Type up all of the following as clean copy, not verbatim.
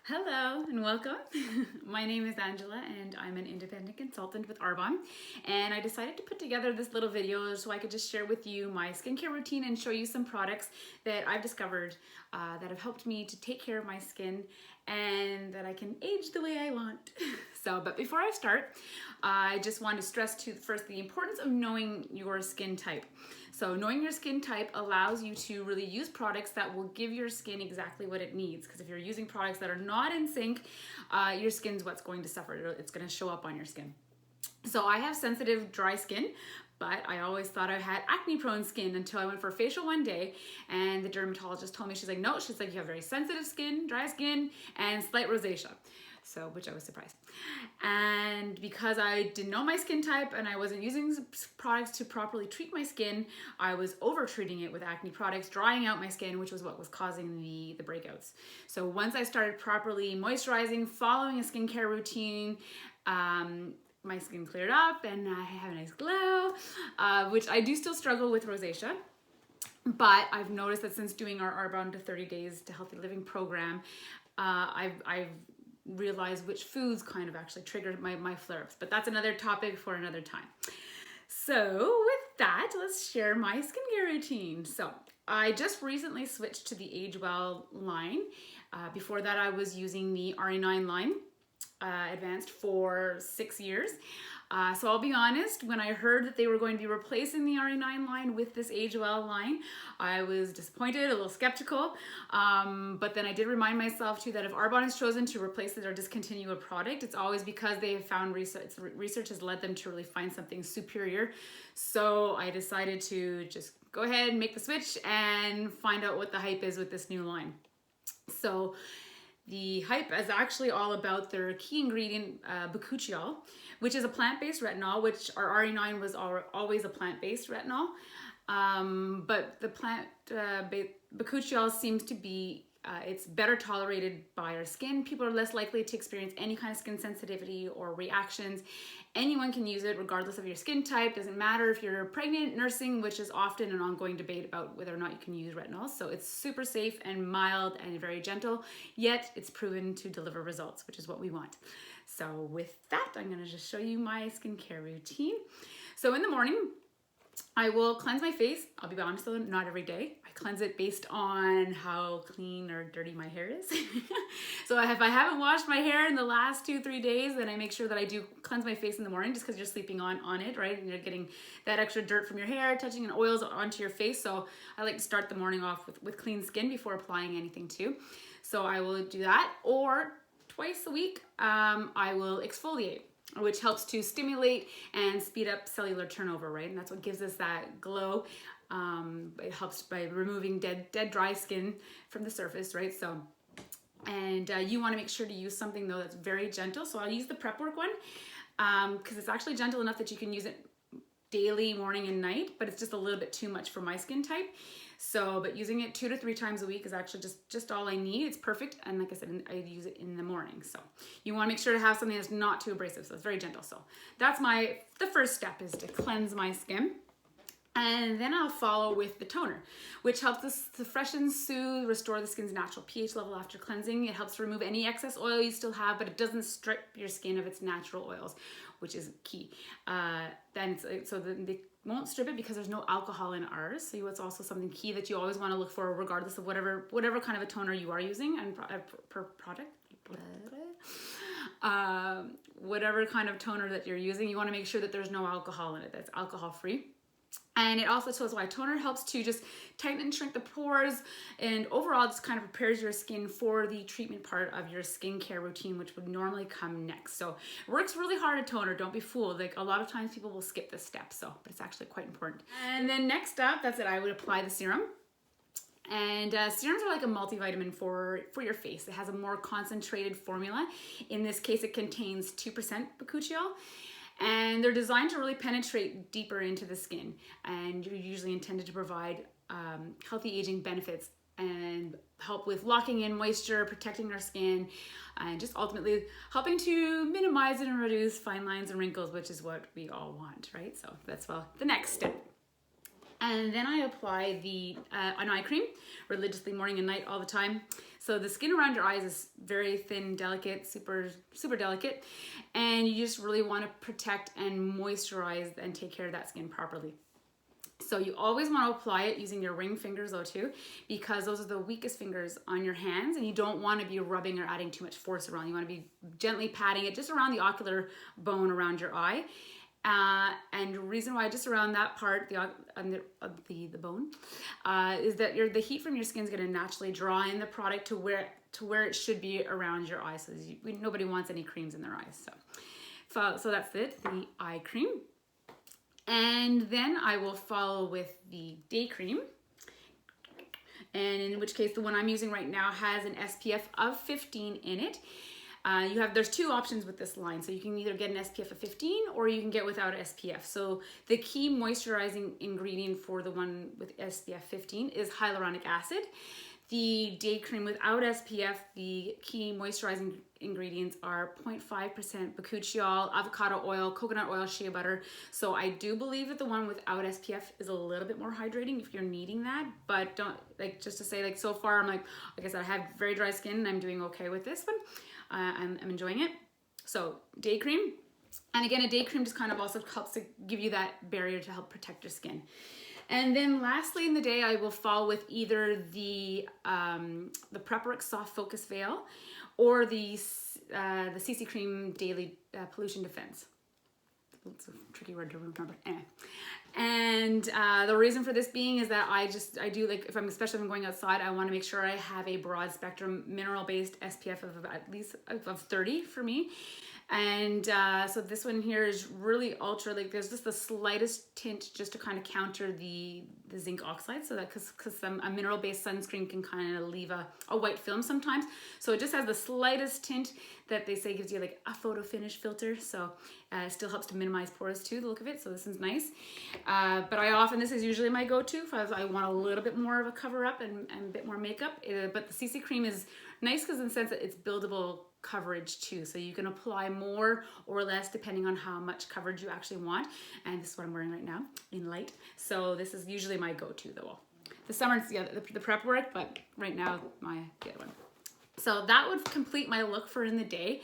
Hello and welcome. My name is Angela and I'm an independent consultant with Arbonne, and I decided to put together this little video so I could just share with you my skincare routine and show you some products that I've discovered that have helped me to take care of my skin and that I can age the way I want. But before I start, I just want to stress first the importance of knowing your skin type. So knowing your skin type allows you to really use products that will give your skin exactly what it needs. Because if you're using products that are not in sync, your skin's what's going to suffer. It's going to show up on your skin. So I have sensitive, dry skin, but I always thought I had acne-prone skin until I went for a facial one day, and the dermatologist told me, she's like, no, she's like, you have very sensitive skin, dry skin, and slight rosacea. So, which I was surprised. And because I didn't know my skin type and I wasn't using products to properly treat my skin, I was over treating it with acne products, drying out my skin, which was what was causing the breakouts. So once I started properly moisturizing, following a skincare routine, my skin cleared up and I have a nice glow, which I do still struggle with rosacea. But I've noticed that since doing our Arbonne to 30 Days to Healthy Living program, I've realized which foods kind of actually triggered my flare-ups. But that's another topic for another time. So with that, let's share my skincare routine. So I just recently switched to the Age Well line. Before that, I was using the RE9 line. Advanced for 6 years. So I'll be honest, when I heard that they were going to be replacing the RE9 line with this Age Well line, I was disappointed, a little skeptical. But then I did remind myself too that if Arbonne has chosen to replace it or discontinue a product, it's always because they have found research has led them to really find something superior. So I decided to just go ahead and make the switch and find out what the hype is with this new line. So the hype is actually all about their key ingredient, bakuchiol, which is a plant-based retinol, which our RE9 was always a plant-based retinol. But the bakuchiol seems to be, it's better tolerated by our skin. People are less likely to experience any kind of skin sensitivity or reactions. Anyone can use it regardless of your skin type. Doesn't matter if you're pregnant, nursing, which is often an ongoing debate about whether or not you can use retinols. So it's super safe and mild and very gentle, yet it's proven to deliver results, which is what we want. So with that, I'm gonna just show you my skincare routine. So in the morning, I will cleanse my face. I'll be honest though, not every day. I cleanse it based on how clean or dirty my hair is. So if I haven't washed my hair in the last 2-3 days, then I make sure that I do cleanse my face in the morning, just because you're sleeping on it, right? And you're getting that extra dirt from your hair, touching and oils onto your face. So I like to start the morning off with clean skin before applying anything too. So I will do that, or twice a week, I will exfoliate, which helps to stimulate and speed up cellular turnover, right? And that's what gives us that glow. It helps by removing dead dry skin from the surface, right? So, and you want to make sure to use something though that's very gentle. So I'll use the Prep Work one because it's actually gentle enough that you can use it daily, morning and night, but it's just a little bit too much for my skin type. So, but using it 2 to 3 times a week is actually just all I need. It's perfect. And like I said, I use it in the morning. So you want to make sure to have something that's not too abrasive. So it's very gentle. So that's the first step, is to cleanse my skin. And then I'll follow with the toner, which helps us to freshen, soothe, restore the skin's natural pH level after cleansing. It helps remove any excess oil you still have, but it doesn't strip your skin of its natural oils, which is key. So they won't strip it because there's no alcohol in ours. So it's also something key that you always want to look for, regardless of whatever kind of a toner you are using and per product. Whatever kind of toner that you're using, you want to make sure that there's no alcohol in it, that's alcohol free. And it also tells why toner helps to just tighten and shrink the pores, and overall just kind of prepares your skin for the treatment part of your skincare routine, which would normally come next. So it works really hard, a toner, don't be fooled. Like a lot of times people will skip this step, but it's actually quite important. And then next up, that's it, I would apply the serum. And serums are like a multivitamin for your face. It has a more concentrated formula. In this case, it contains 2% bakuchiol. And they're designed to really penetrate deeper into the skin, and you're usually intended to provide healthy aging benefits and help with locking in moisture, protecting our skin, and just ultimately helping to minimize and reduce fine lines and wrinkles, which is what we all want, right? So that's the next step. And then I apply an eye cream religiously, morning and night, all the time. So the skin around your eyes is very thin, delicate, super delicate, and you just really want to protect and moisturize and take care of that skin properly. So you always want to apply it using your ring fingers though too, because those are the weakest fingers on your hands, and you don't want to be rubbing or adding too much force around. You want to be gently patting it just around the ocular bone around your eye. And the reason why just around that part, the bone, is that the heat from your skin is going to naturally draw in the product to where it should be around your eyes. So nobody wants any creams in their eyes. So that's it, the eye cream. And then I will follow with the day cream. And in which case, the one I'm using right now has an SPF of 15 in it. There's two options with this line. So you can either get an SPF of 15 or you can get without SPF. So the key moisturizing ingredient for the one with SPF 15 is hyaluronic acid. The day cream without SPF, the key moisturizing ingredients are 0.5% bakuchiol, avocado oil, coconut oil, shea butter. So I do believe that the one without SPF is a little bit more hydrating if you're needing that, but don't, just to say, so far I'm like I said, I have very dry skin and I'm doing okay with this one. I'm enjoying it. So day cream, and again, a day cream just kind of also helps to give you that barrier to help protect your skin. And then lastly in the day, I will follow with either the Prep Work Soft Focus Veil or the CC Cream Daily Pollution Defense. It's a tricky word to remember. And the reason for this being is that I do especially if I'm going outside, I want to make sure I have a broad spectrum mineral based SPF of at least of 30 for me. And so this one here is really ultra, there's just the slightest tint just to kind of counter the zinc oxide, so that because a mineral based sunscreen can kind of leave a white film sometimes, so it just has the slightest tint that they say gives you a photo finish filter, so it still helps to minimize pores too, the look of it. So this is nice, but this is usually my go-to if I want a little bit more of a cover up and a bit more makeup. But the CC cream is nice because in the sense that it's buildable coverage too, so you can apply more or less depending on how much coverage you actually want. And this is what I'm wearing right now in light, so this is usually my go-to though. The summer, the prep work, but right now the other one. So that would complete my look for in the day.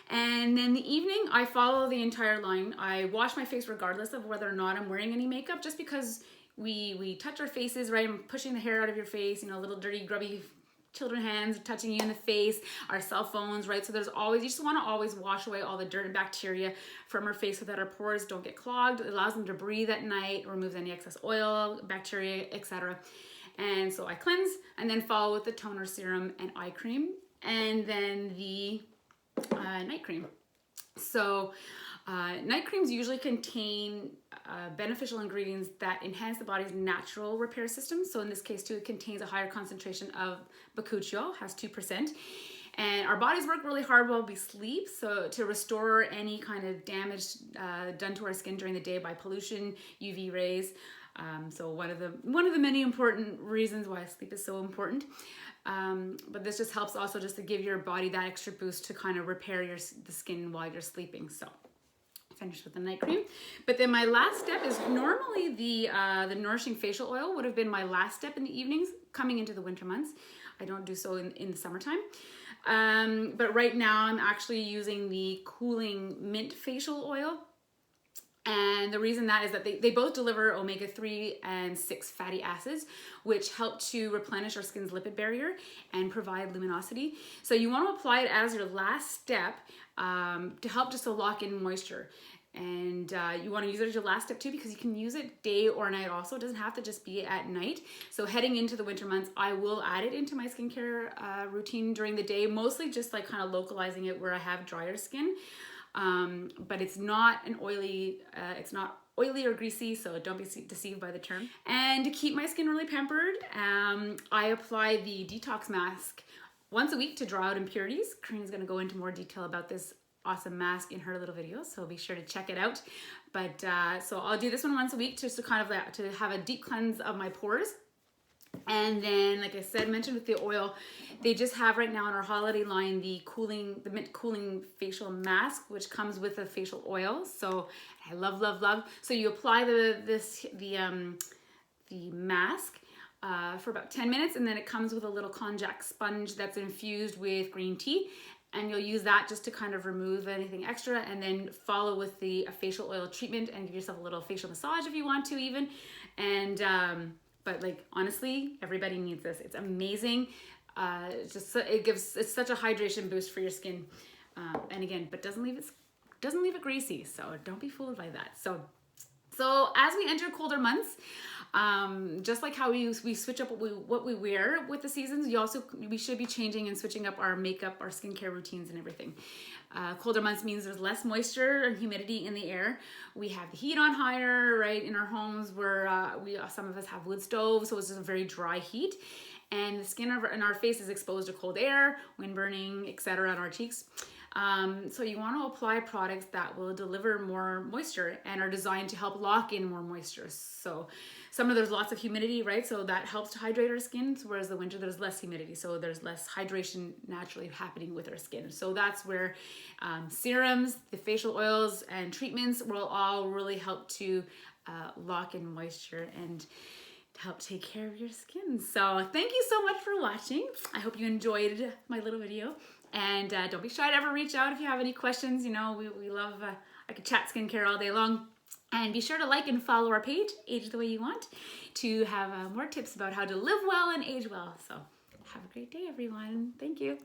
And then the evening, I follow the entire line. I wash my face regardless of whether or not I'm wearing any makeup, just because we touch our faces, right? I'm pushing the hair out of your face, little dirty grubby children hands touching you in the face, our cell phones, right? So you just want to always wash away all the dirt and bacteria from our face so that our pores don't get clogged. It allows them to breathe at night, removes any excess oil, bacteria, etc. And so I cleanse and then follow with the toner, serum, and eye cream, and then the night cream. So night creams usually contain beneficial ingredients that enhance the body's natural repair system. So in this case too, it contains a higher concentration of bakuchiol, has 2%. And our bodies work really hard while we sleep, so to restore any kind of damage done to our skin during the day by pollution, UV rays. So one of the many important reasons why sleep is so important. But this just helps also just to give your body that extra boost to kind of repair the skin while you're sleeping. So finish with the night cream. But then my last step is normally the nourishing facial oil would have been my last step in the evenings coming into the winter months. I don't do so in the summertime. But right now I'm actually using the cooling mint facial oil. And the reason that is that they both deliver omega-3 and 6 fatty acids, which help to replenish our skin's lipid barrier and provide luminosity. So you want to apply it as your last step to help just to lock in moisture. And you want to use it as your last step too, because you can use it day or night also. It doesn't have to just be at night. So heading into the winter months, I will add it into my skincare routine during the day, mostly just kind of localizing it where I have drier skin. But it's not oily or greasy, so don't be deceived by the term. And to keep my skin really pampered, I apply the detox mask once a week to draw out impurities. Karina's going to go into more detail about this awesome mask in her little video, so be sure to check it out. But so I'll do this one once a week just to kind of to have a deep cleanse of my pores. And then, like I said, mentioned with the oil, they just have right now in our holiday line the mint cooling facial mask, which comes with a facial oil. So I love. So you apply the mask for about 10 minutes, and then it comes with a little konjac sponge that's infused with green tea, and you'll use that just to kind of remove anything extra, and then follow with the facial oil treatment and give yourself a little facial massage if you want to even. And but like honestly, everybody needs this. It's amazing. It's such a hydration boost for your skin, and again, but doesn't leave it greasy, so don't be fooled by that. So as we enter colder months, just like how we switch up what we wear with the seasons, we should be changing and switching up our makeup, our skincare routines and everything. Colder months means there's less moisture and humidity in the air. We have the heat on higher, right? In our homes where some of us have wood stoves, so it's just a very dry heat. And the skin in our face is exposed to cold air, wind burning, etc. on our cheeks. So you want to apply products that will deliver more moisture and are designed to help lock in more moisture. So there's lots of humidity, right? So that helps to hydrate our skin, whereas the winter there's less humidity, so there's less hydration naturally happening with our skin. So that's where serums, the facial oils, and treatments will all really help to lock in moisture and help take care of your skin. So thank you so much for watching. I hope you enjoyed my little video. And don't be shy to ever reach out if you have any questions. You know, we love, I could chat skincare all day long. And be sure to like and follow our page, Age the Way You Want, to have more tips about how to live well and age well. So have a great day, everyone. Thank you.